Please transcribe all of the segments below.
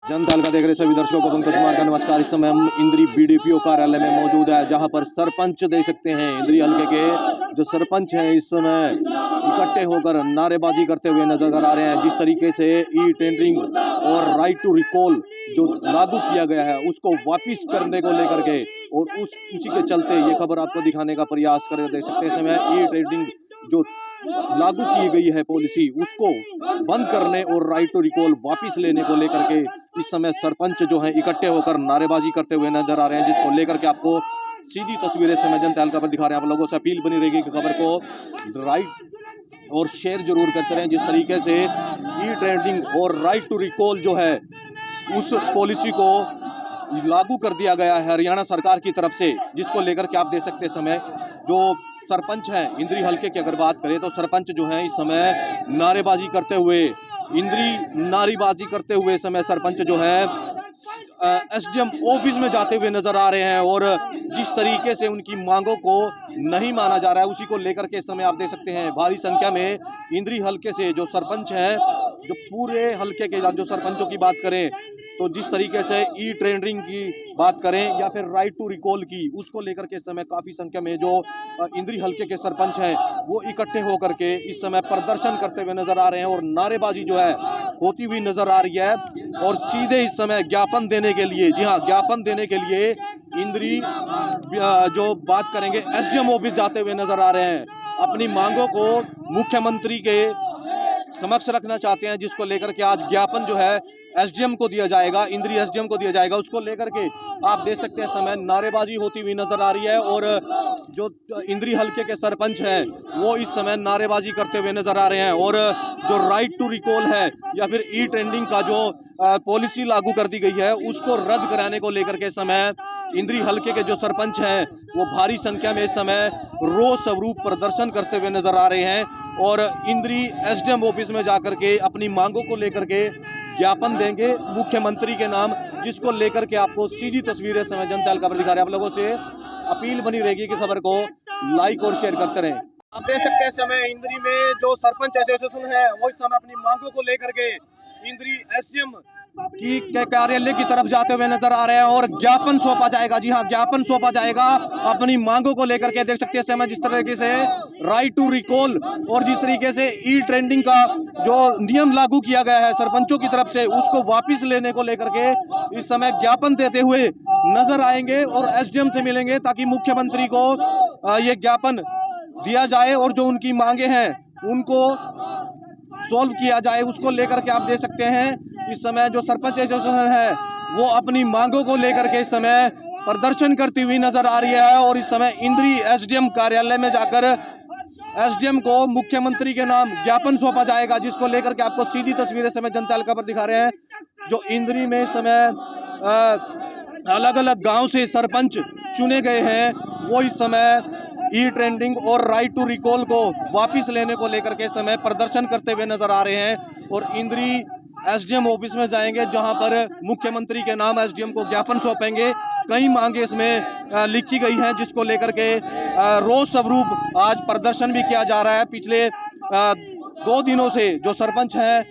जनता हल्का देख रहे सभी दर्शकों को पंकज कुमार का नमस्कार। इस समय हम इंद्री बीडीपीओ कार्यालय में मौजूद है, जहां पर सरपंच देख सकते हैं इंद्री हल्के के जो सरपंच हैं इस समय इकट्ठे होकर नारेबाजी करते हुए नजर आ रहे हैं। जिस तरीके से ई टेंडरिंग और राइट टू रिकॉल जो लागू किया गया है उसको वापिस करने को लेकर के और उसी के चलते ये खबर आपको दिखाने का प्रयास कर देख सकते हैं। समय ई टेंडरिंग जो लागू की गई है पॉलिसी उसको बंद करने और राइट टू रिकॉल वापिस लेने को लेकर के इस समय सरपंच जो हैं इकट्ठे होकर नारेबाजी करते हुए नजर आ रहे हैं, जिसको लेकर के आपको सीधी तस्वीरें समय जनता हल्का पर दिखा रहे हैं। आप लोगों से अपील बनी रहेगी कि खबर को राइट और शेयर जरूर करते रहें। जिस तरीके से ई ट्रेंडिंग और राइट टू रिकॉल जो है उस पॉलिसी को लागू कर दिया गया है हरियाणा सरकार की तरफ से, जिसको लेकर के आप देख सकते समय जो सरपंच हैं इंद्री हल्के की अगर बात करें तो सरपंच जो है इस समय नारेबाजी करते हुए नारेबाजी करते हुए समय सरपंच जो है एसडीएम ऑफिस में जाते हुए नजर आ रहे हैं और जिस तरीके से उनकी मांगों को नहीं माना जा रहा है उसी को लेकर के समय आप देख सकते हैं भारी संख्या में इंद्री हल्के से जो सरपंच हैं, जो पूरे हल्के के जो सरपंचों की बात करें तो जिस तरीके से ई ट्रेंडिंग की बात करें या फिर राइट टू रिकॉल की उसको लेकर के समय काफी संख्या में जो इंद्री हल्के के सरपंच हैं वो इकट्ठे होकर के इस समय प्रदर्शन करते हुए नजर आ रहे हैं और नारेबाजी जो है होती हुई नजर आ रही है। और सीधे इस समय ज्ञापन देने के लिए, जी हाँ, ज्ञापन देने के लिए इंद्री जो बात करेंगे एसडीएम ऑफिस जाते हुए नजर आ रहे हैं। अपनी मांगों को मुख्यमंत्री के समक्ष रखना चाहते हैं, जिसको लेकर के आज ज्ञापन जो है एसडीएम को दिया जाएगा, इंद्री एसडीएम को दिया जाएगा। उसको लेकर के आप देख सकते हैं समय नारेबाजी होती हुई नजर आ रही है और जो इंद्री हल्के के सरपंच हैं वो इस समय नारेबाजी करते हुए नजर आ रहे हैं। और जो राइट टू रिकॉल है या फिर ई ट्रेंडिंग का जो पॉलिसी लागू कर दी गई है उसको रद्द कराने को लेकर के समय इंद्री हल्के के जो सरपंच हैं वो भारी संख्या में इस समय रोष स्वरूप प्रदर्शन करते हुए नजर आ रहे हैं और इंद्री एसडीएम ऑफिस में जाकर के अपनी मांगों को लेकर के ज्ञापन देंगे मुख्यमंत्री के नाम, जिसको लेकर के आपको सीधी तस्वीरें समय जनता हल्का पर दिखा रहे हैं। आप लोगों से अपील बनी रहेगी कि खबर को लाइक और शेयर करते रहें। आप देख सकते हैं समय इंद्री में जो सरपंच एसोसिएशन है वो इस समय अपनी मांगों को लेकर के इंद्री एसडीएम की कार्यालय की तरफ जाते हुए नजर आ रहे हैं और ज्ञापन सौंपा जाएगा। जी हाँ, ज्ञापन सौंपा जाएगा अपनी मांगों को लेकर के। देख सकते हैं समय जिस तरीके से राइट टू रिकॉल और जिस तरीके से ई ट्रेंडिंग का जो नियम लागू किया गया है सरपंचों की तरफ से उसको वापस लेने को लेकर के इस समय ज्ञापन देते हुए नजर आएंगे और एसडीएम से मिलेंगे ताकि मुख्यमंत्री को ये ज्ञापन दिया जाए और जो उनकी मांगे हैं उनको सॉल्व किया जाए। उसको लेकर के आप देख सकते हैं इस समय जो सरपंच एसोसिएशन है वो अपनी मांगों को लेकर के इस समय प्रदर्शन करती हुई नजर आ रही है और इस समय इंद्री एसडीएम कार्यालय में जाकर एसडीएम को मुख्यमंत्री के नाम ज्ञापन सौंपा जाएगा, जिसको लेकर के आपको सीधी तस्वीरें समय जनता हल्का पर दिखा रहे हैं। जो इंद्री में इस समय अलग अलग गांव से सरपंच चुने गए हैं वो इस समय ई ट्रेंडिंग और राइट टू रिकॉल को वापिस लेने को लेकर के समय प्रदर्शन करते हुए नजर आ रहे हैं और इंद्री एसडीएम ऑफिस में जाएंगे जहां पर मुख्यमंत्री के नाम एसडीएम को ज्ञापन सौंपेंगे। कई मांगे इसमें लिखी गई हैं जिसको लेकर के रोष स्वरूप आज प्रदर्शन भी किया जा रहा है। पिछले 2 दिनों से जो सरपंच हैं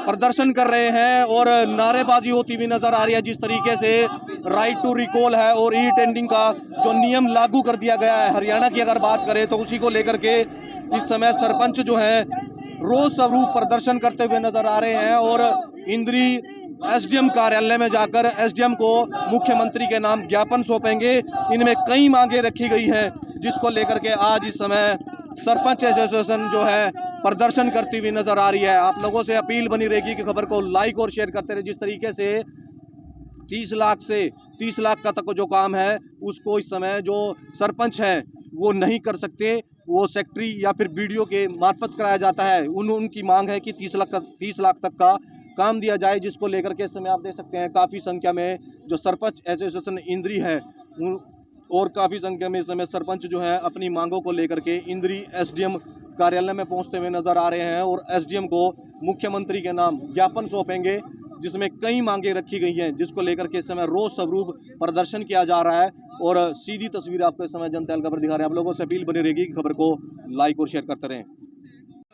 प्रदर्शन कर रहे हैं और नारेबाजी होती हुई नजर आ रही है। जिस तरीके से राइट टू रिकॉल है और ई टेंडरिंग का जो नियम लागू कर दिया गया है हरियाणा की अगर बात करें तो उसी को लेकर के इस समय सरपंच जो है रोष स्वरूप प्रदर्शन करते हुए नजर आ रहे हैं और इंद्री एसडीएम कार्यालय में जाकर एसडीएम को मुख्यमंत्री के नाम ज्ञापन सौंपेंगे। इनमें कई मांगे रखी गई हैं जिसको लेकर के आज इस समय सरपंच एसोसिएशन जो है प्रदर्शन करती हुई नजर आ रही है। आप लोगों से अपील बनी रहेगी कि खबर को लाइक और शेयर करते रहे। जिस तरीके से 30 लाख से 30 लाख का तक जो काम है उसको इस समय जो सरपंच हैं वो नहीं कर सकते, वो सेक्रेटरी या फिर बीडीओ के मार्फत कराया जाता है। उनकी मांग है कि 30 लाख तक का काम दिया जाए, जिसको लेकर के इस समय आप देख सकते हैं काफ़ी संख्या में जो सरपंच एसोसिएशन इंद्री है और काफ़ी संख्या में इस समय सरपंच जो है अपनी मांगों को लेकर के इंद्री एसडीएम कार्यालय में पहुंचते हुए नजर आ रहे हैं और एसडीएम को मुख्यमंत्री के नाम ज्ञापन सौंपेंगे, जिसमें कई मांगे रखी गई हैं जिसको लेकर के इस समय रोष स्वरूप प्रदर्शन किया जा रहा है। और सीधी तस्वीर आपको इस समय जनता हल्का पर दिखा रहे हैं। आप लोगों से अपील बनी रहेगी कि खबर को लाइक और शेयर करते रहें।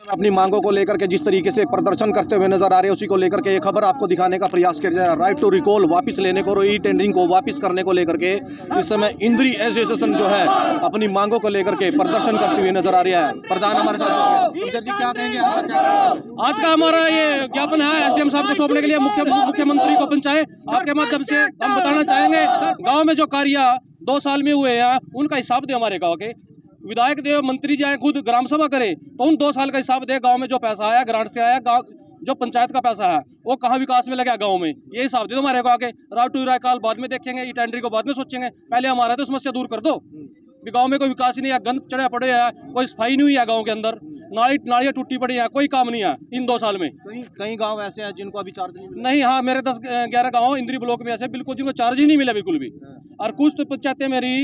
अपनी मांगों को लेकर के जिस तरीके से प्रदर्शन करते हुए नजर आ रहे हैं, उसी को लेकर के ये खबर आपको दिखाने का प्रयास किया जा रहा है। राइट टू रिकॉल वापस लेने को, ई टेंडरिंग को वापस करने को लेकर के इस समय इंद्री एसोसिएशन जो है अपनी मांगों को लेकर के प्रदर्शन करते हुए नजर आ रही है। प्रधान हमारे साथ जी, क्या कहेंगे आज का हमारा ये ज्ञापन है एसडीएम साहब को सौंपने के लिए मुख्यमंत्री को पंचायत आपके माध्यम से हम बताना चाहेंगे, गांव में जो कार्य 2 साल में हुए हैं उनका हिसाब दे। हमारे गांव के विधायक दे, मंत्री जी आए, खुद ग्राम सभा करे तो उन 2 साल का हिसाब दे। गांव में जो पैसा आया ग्रांट से आया, गांव जो पंचायत का पैसा है वो कहाँ विकास में लगा गांव में, ये हिसाब दे दो हमारे को आके। राउट टू रायकाल बाद में देखेंगे, ई टेंडरिंग को बाद में सोचेंगे, पहले हमारा तो समस्या दूर कर दो। गांव में कोई विकास ही नहीं है, गंद चढ़े पड़े है, कोई सफाई नहीं हुई है गांव के अंदर, नालियाँ टूटी पड़ी है, कोई काम नहीं है इन 2 साल में। कई गांव ऐसे हैं जिनको अभी चार्ज नहीं, हाँ मेरे 10-11 गांव इंद्री ब्लॉक में ऐसे बिल्कुल जिनको चार्ज ही नहीं मिला बिल्कुल भी। और कुछ तो पंचायतें मेरी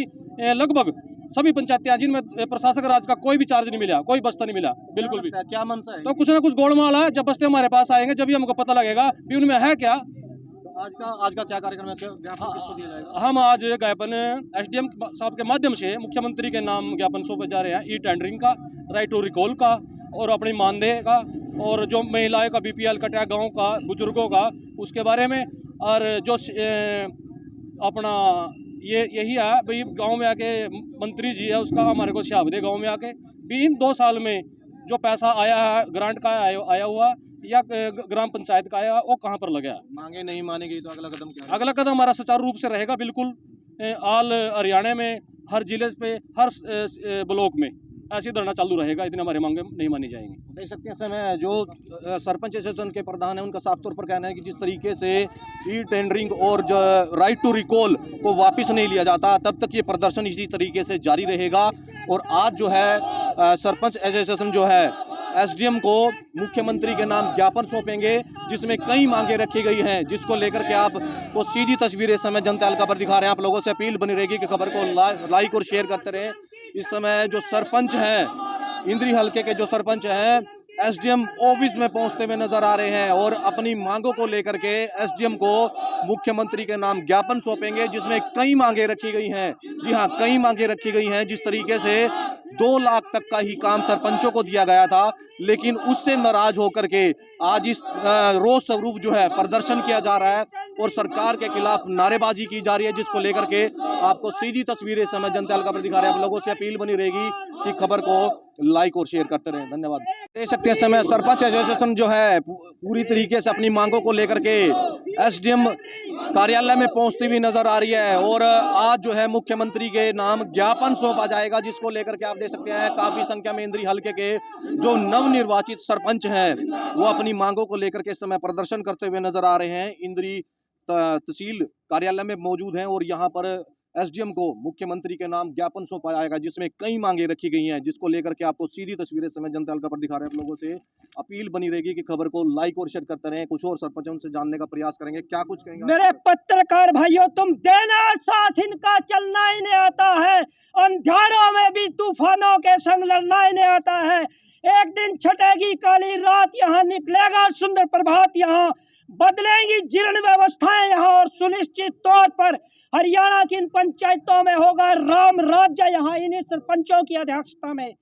लगभग सभी पंचायतें जिनमें प्रशासक राज का कोई भी चार्ज नहीं मिला, कोई बस्ता नहीं मिला बिल्कुल भी। क्या मनसा है? तो कुछ ना कुछ गोलमाल है, जब बस्ते हमारे पास आएंगे जब भी हमको पता लगेगा कि उनमें है क्या। आज का क्या कार्यक्रम है? ज्ञापन किसको दिया जाएगा? हम आज ज्ञापन एसडीएम साहब के माध्यम से मुख्यमंत्री के नाम ज्ञापन सौंपे जा रहे हैं, ई टेंडरिंग का, राइट टू रिकॉल का और अपनी मानदेय का, और जो महिलाएं का बीपीएल कटा गाँव का, बुजुर्गों का, उसके बारे में। और जो अपना यही है भाई, गांव में आके मंत्री जी है उसका हमारे को हिसाब दे। गांव में आके भी इन 2 साल में जो पैसा आया है ग्रांट का आया हुआ या ग्राम पंचायत का आया, वो कहाँ पर लगा। मांगे नहीं मानेगी तो अगला कदम क्या? अगला कदम हमारा सुचारू रूप से रहेगा बिल्कुल, ऑल हरियाणा में हर जिले पे हर ब्लॉक में ऐसी धरना चालू रहेगा, इतनी हमारी मांगे नहीं मानी जाएंगी। देख सकते हैं समय जो सरपंच एसोसिएशन के प्रधान है उनका साफ तौर पर कहना है कि जिस तरीके से ई टेंडरिंग और जो राइट टू रिकॉल को वापस नहीं लिया जाता तब तक ये प्रदर्शन इसी तरीके से जारी रहेगा। और आज जो है सरपंच एसोसिएशन जो है एसडीएम को मुख्यमंत्री के नाम ज्ञापन सौंपेंगे, जिसमें कई मांगे रखी गई हैं, जिसको लेकर के आपको सीधी तस्वीरें इस समय जनता हल्का पर दिखा रहे हैं। आप लोगों से अपील बनी रहेगी कि खबर को लाइक और शेयर करते रहें। इस समय जो सरपंच हैं, इंद्री हल्के के जो सरपंच हैं, एसडीएम ऑफिस में पहुंचते हुए नजर आ रहे हैं और अपनी मांगों को लेकर के एसडीएम को मुख्यमंत्री के नाम ज्ञापन सौंपेंगे, जिसमें कई मांगे रखी गई हैं। जी हां, कई मांगे रखी गई हैं। जिस तरीके से 2 लाख तक का ही काम सरपंचों को दिया गया था, लेकिन उससे नाराज होकर के आज इस रोष स्वरूप जो है प्रदर्शन किया जा रहा है और सरकार के खिलाफ नारेबाजी की जा रही है, जिसको लेकर के आपको सीधी तस्वीरें इस समय जनता हल्का पर दिखा रहे हैं। आप लोगों से अपील बनी रहेगी कि खबर को लाइक और शेयर करते रहें। धन्यवाद। देख सकते हैं समय सरपंच एसोसिएशन जो है पूरी तरीके से अपनी मांगों को लेकर के एसडीएम कार्यालय में पहुंचती हुई नजर आ रही है और आज जो है मुख्यमंत्री के नाम ज्ञापन सौंपा जाएगा, जिसको लेकर के आप देख सकते हैं काफी संख्या में इंद्री हल्के के जो नवनिर्वाचित सरपंच हैं वो अपनी मांगों को लेकर के इस समय प्रदर्शन करते हुए नजर आ रहे हैं। इंद्री तहसील कार्यालय में मौजूद हैं और यहाँ पर एसडीएम को मुख्यमंत्री के नाम ज्ञापन सौंपा जाएगा, जिसमें कई मांगे रखी गई हैं, जिसको लेकर के आपको सीधी तस्वीरें समय जनता हल्का पर दिखा रहे हैं। आप लोगों से अपील बनी रहेगी कि खबर को लाइक और शेयर करते रहें। कुछ और सरपंचों से जानने का प्रयास करेंगे, क्या कुछ कहेंगे? मेरे पत्रकार भाइयों, तुम देना साथ इनका चलना ही नहीं आता है, अंधेरों में भी तूफानों के संग लड़ना ही नहीं आता है। एक दिन छटेगी काली रात, यहाँ निकलेगा सुंदर प्रभात, यहाँ बदलेंगी जीर्ण व्यवस्थाएं यहाँ, और सुनिश्चित तौर पर हरियाणा की इन पंचायतों में होगा राम राज्य, यहाँ इन्हीं सरपंचों की अध्यक्षता में।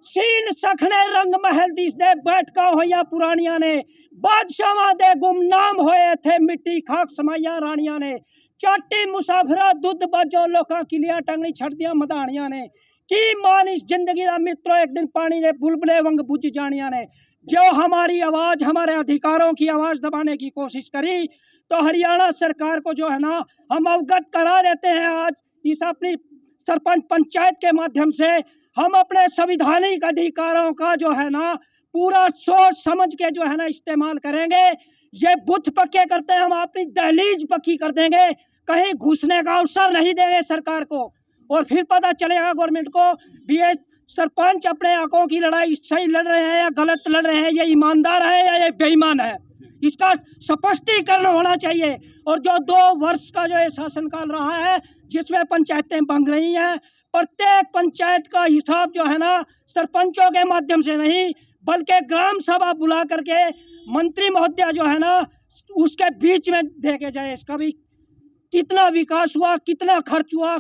सीन सखने रंग महल दिस दे बैठका होया पुरानिया ने, बादशाह दे गुमनाम होए थे मिट्टी खाक समाइया रानिया ने, चाटी मुसाफिरा दुध बजो लोका किलिया टंगनी छड़ दिया मदानिया ने, की मानिस जिंदगी दा मित्रों एक दिन पानी ने बुलबुले वंग बुझ जानिया ने। जो हमारी आवाज, हमारे अधिकारों की आवाज दबाने की कोशिश करी तो हरियाणा सरकार को जो है ना हम अवगत करा देते हैं। आज इस अपनी सरपंच पंचायत के माध्यम से हम अपने संवैधानिक अधिकारों का जो है ना पूरा सोच समझ के जो है ना इस्तेमाल करेंगे। ये बुथ पक्के करते हैं, हम अपनी दहलीज पक्की कर देंगे, कहीं घुसने का अवसर नहीं देंगे सरकार को, और फिर पता चलेगा गवर्नमेंट को भी ये सरपंच अपने हकों की लड़ाई सही लड़ रहे हैं या गलत लड़ रहे हैं, ये ईमानदार है या ये बेईमान है, इसका स्पष्टीकरण होना चाहिए। और जो 2 वर्ष का जो ये शासनकाल रहा है जिसमें पंचायतें बंग रही हैं, प्रत्येक पंचायत का हिसाब जो है ना सरपंचों के माध्यम से नहीं बल्कि ग्राम सभा बुला करके मंत्री महोदय जो है ना उसके बीच में देखे जाए, इसका भी कितना विकास हुआ, कितना खर्च हुआ,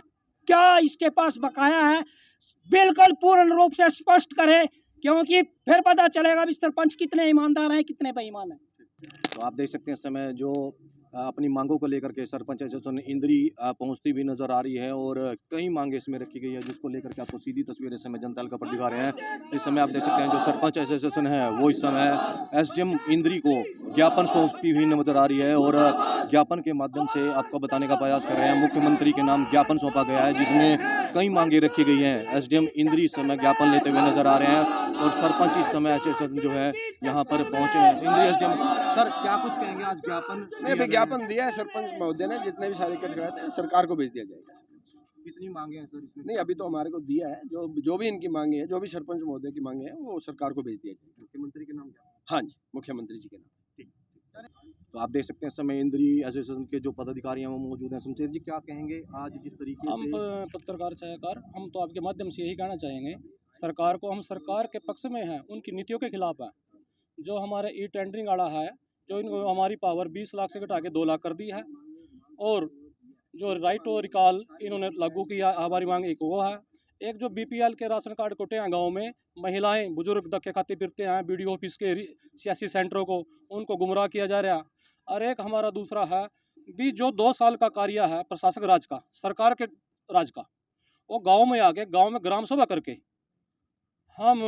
क्या इसके पास बकाया है, बिल्कुल पूर्ण रूप से स्पष्ट करे। क्योंकि फिर पता चलेगा भी सरपंच कितने ईमानदार हैं, कितने बेईमान हैं। तो आप देख सकते हैं इस समय जो अपनी मांगों को लेकर के सरपंच एसोसिएशन इंद्री पहुंचती हुई नजर आ रही है और कई मांगे इसमें रखी गई है जिसको लेकर के आपको सीधी तस्वीर इस समय जनता का पर दिखा रहे हैं। इस समय आप देख सकते हैं जो सरपंच एसोसिएशन है वो इस समय एसडीएम इंद्री को ज्ञापन सौंपती हुई नजर आ रही है और ज्ञापन के माध्यम से आपको बताने का प्रयास कर रहे हैं। मुख्यमंत्री के नाम ज्ञापन सौंपा गया है जिसमें कई मांगे रखी गई हैं। एसडीएम इंद्री इस समय ज्ञापन लेते हुए नजर आ रहे हैं और सरपंच इस समय एसोसिएशन जो है यहाँ पर पहुंचे हैं। इंद्री एसडीएम सर क्या कुछ कहेंगे, आज ज्ञापन नहीं विज्ञापन दिया है सरपंच महोदय ने, जितने भी सारे कट कराए थे सरकार को भेज दिया जाएगा। कितनी मांगे हैं सर इसमें? नहीं अभी तो हमारे को दिया है, जो भी इनकी मांगे है, जो भी सरपंच महोदय की मांगे है वो सरकार को भेज दिया जाएगा। मुख्यमंत्री के नाम क्या? हाँ जी, मुख्यमंत्री जी के नाम। तो आप देख सकते हैं इस समय इंद्री एसोसिएशन के जो पदाधिकारी हैं वो मौजूद हैं। शमशेर जी क्या कहेंगे आज जिस तरीके हम से पत्रकार चाहकर हम तो आपके माध्यम से यही कहना चाहेंगे सरकार को, हम सरकार के पक्ष में हैं, उनकी नीतियों के खिलाफ है। जो हमारे ई टेंडरिंग आड़ा है, जो इनको हमारी पावर 20 लाख से घटा के 2 लाख कर दी है और जो राइट टू रिकॉल इन्होंने लागू किया, हमारी मांग एक वो है। एक जो बीपीएल के राशन कार्ड कोटे हैं गाँव में, महिलाएं बुजुर्ग धक्के खाते फिरते हैं बीडीओ ऑफिस के सियासी सेंटरों को, उनको गुमराह किया जा रहा है। और एक हमारा दूसरा है भी जो 2 साल का कार्य है प्रशासक राज का, सरकार के राज का, वो गांव में आके गांव में ग्राम सभा करके हम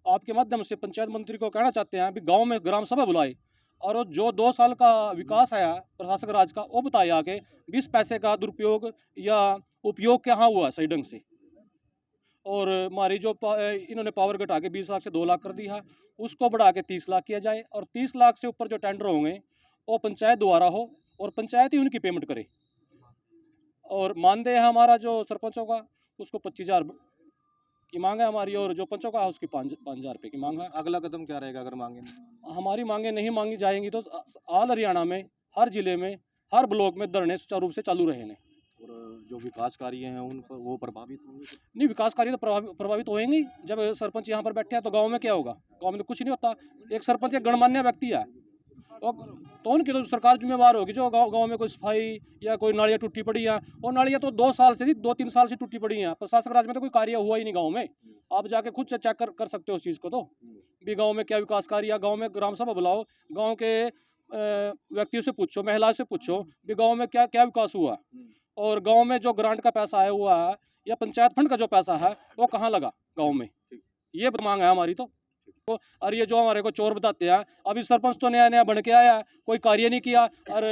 आपके माध्यम से पंचायत मंत्री को कहना चाहते हैं भी गांव में ग्राम सभा बुलाए और जो 2 साल का विकास है प्रशासक राज का वो बताए आके 20 पैसे का दुरुपयोग या उपयोग कहाँ हुआ सही ढंग से। और हमारी जो इन्होंने पावर घटा के 20 लाख से 2 लाख कर दी है उसको बढ़ा के 30 लाख किया जाए और 30 लाख से ऊपर जो टेंडर होंगे वो पंचायत द्वारा हो और पंचायत ही उनकी पेमेंट करे। और मानदेय है हमारा जो सरपंचों का उसको 25,000 की मांग है हमारी और जो पंचों का है उसकी 5,000 रुपये की मांग है। अगला कदम क्या रहेगा अगर मांगे हमारी मांगे नहीं मांगी जाएंगी तो ऑल हरियाणा में हर जिले में हर ब्लॉक में धरने सुचारू रूप से चालू रहेंगे और जो विकास कार्य हैं उन पर वो प्रभावित होंगे? नहीं, विकास कार्य तो प्रभावित होंगे। जब सरपंच यहाँ पर बैठे हैं तो गांव में क्या होगा? गांव में तो कुछ नहीं होता। एक सरपंच एक गणमान्य व्यक्ति है तो उनकी तो सरकार जिम्मेवार होगी। जो गांव में कोई सफाई या कोई नालियाँ टूटी पड़ी हैं, और नालियाँ तो 2-3 साल से टूटी पड़ी हैं। प्रशासक राज में तो कोई कार्य हुआ ही नहीं गाँव में। आप जाके खुद से चेक कर सकते हो उस चीज़ को। तो भी गाँव में क्या विकास कार्य, गाँव में ग्राम सभा बुलाओ, गाँव के व्यक्तियों से पूछो, महिला से पूछो भी गाँव में क्या क्या विकास हुआ, और गांव में जो ग्रांट का पैसा आया हुआ है या पंचायत फंड का जो पैसा है वो कहाँ लगा गांव में। ये मांग है हमारी। तो और ये जो हमारे को चोर बताते हैं, अभी सरपंच तो नया नया बन के आया, कोई कार्य नहीं किया, और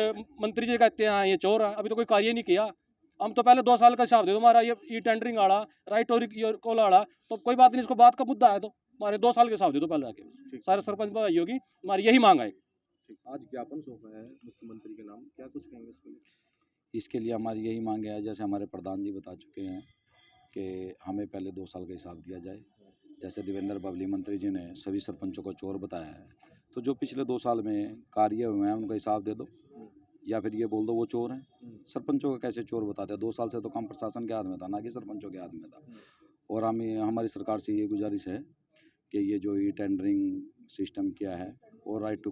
मंत्री जी कहते हैं ये चोर है, अभी तो कोई कार्य नहीं किया। हम तो पहले 2 साल का हिसाब दे दो हमारा ये ई टेंडरिंग आड़ा, राइट और आड़ा, तो कोई बात नहीं, इसको बात का मुद्दा है तो हमारे 2 साल के हिसाब दे दो पहले आके सारे सरपंच भाई होगी। हमारी यही मांग है। आज ज्ञापन सौंपा है मुख्यमंत्री के नाम, क्या कुछ कहेंगे इसके लिए? इसके लिए हमारी यही मांग है, जैसे हमारे प्रधान जी बता चुके हैं कि हमें पहले 2 साल का हिसाब दिया जाए। जैसे देवेंद्र बबली मंत्री जी ने सभी सरपंचों को चोर बताया है, तो जो पिछले 2 साल में कार्य हुए हैं उनका हिसाब दे दो, या फिर ये बोल दो वो चोर हैं। सरपंचों को कैसे चोर बताते हैं? 2 साल से तो काम प्रशासन के हाथ में था, ना कि सरपंचों के हाथ में था। और हमारी सरकार से ये गुजारिश है कि ये जो ई टेंडरिंग सिस्टम किया है और राइट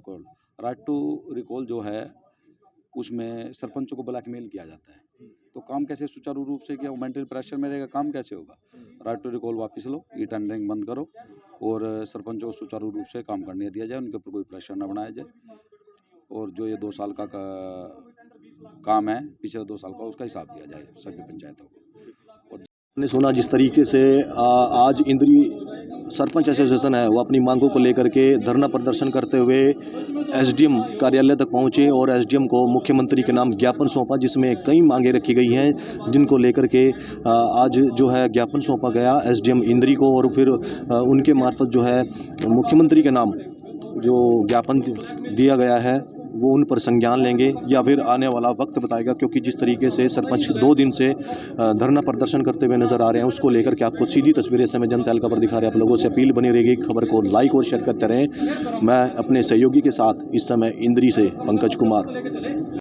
टू रिकॉल जो है उसमें सरपंचों को ब्लैकमेल किया जाता है, तो काम कैसे सुचारू रूप से किया? मेंटल प्रेशर में रहेगा, काम कैसे होगा? राइट टू रिकॉल वापस लो, ई टेंडरिंग बंद करो और सरपंचों को सुचारू रूप से काम करने दिया जाए, उनके ऊपर कोई प्रेशर न बनाया जाए। और जो ये 2 साल का काम है पिछले 2 साल का, उसका हिसाब दिया जाए सभी पंचायतों को। आपने सुना जिस तरीके से आज इंद्री सरपंच एसोसिएशन है वो अपनी मांगों को लेकर के धरना प्रदर्शन करते हुए एसडीएम कार्यालय तक पहुंचे और एसडीएम को मुख्यमंत्री के नाम ज्ञापन सौंपा, जिसमें कई मांगे रखी गई हैं जिनको लेकर के आज जो है ज्ञापन सौंपा गया एसडीएम इंद्री को, और फिर उनके मार्फत जो है मुख्यमंत्री के नाम जो ज्ञापन दिया गया है वो उन पर संज्ञान लेंगे या फिर आने वाला वक्त बताएगा। क्योंकि जिस तरीके से सरपंच 2 दिन से धरना प्रदर्शन करते हुए नजर आ रहे हैं उसको लेकर के आपको सीधी तस्वीरें समय जनता का पर दिखा रहे हैं। आप लोगों से अपील बनी रहेगी, खबर को लाइक और शेयर करते रहें। मैं अपने सहयोगी के साथ इस समय इंद्री से पंकज कुमार।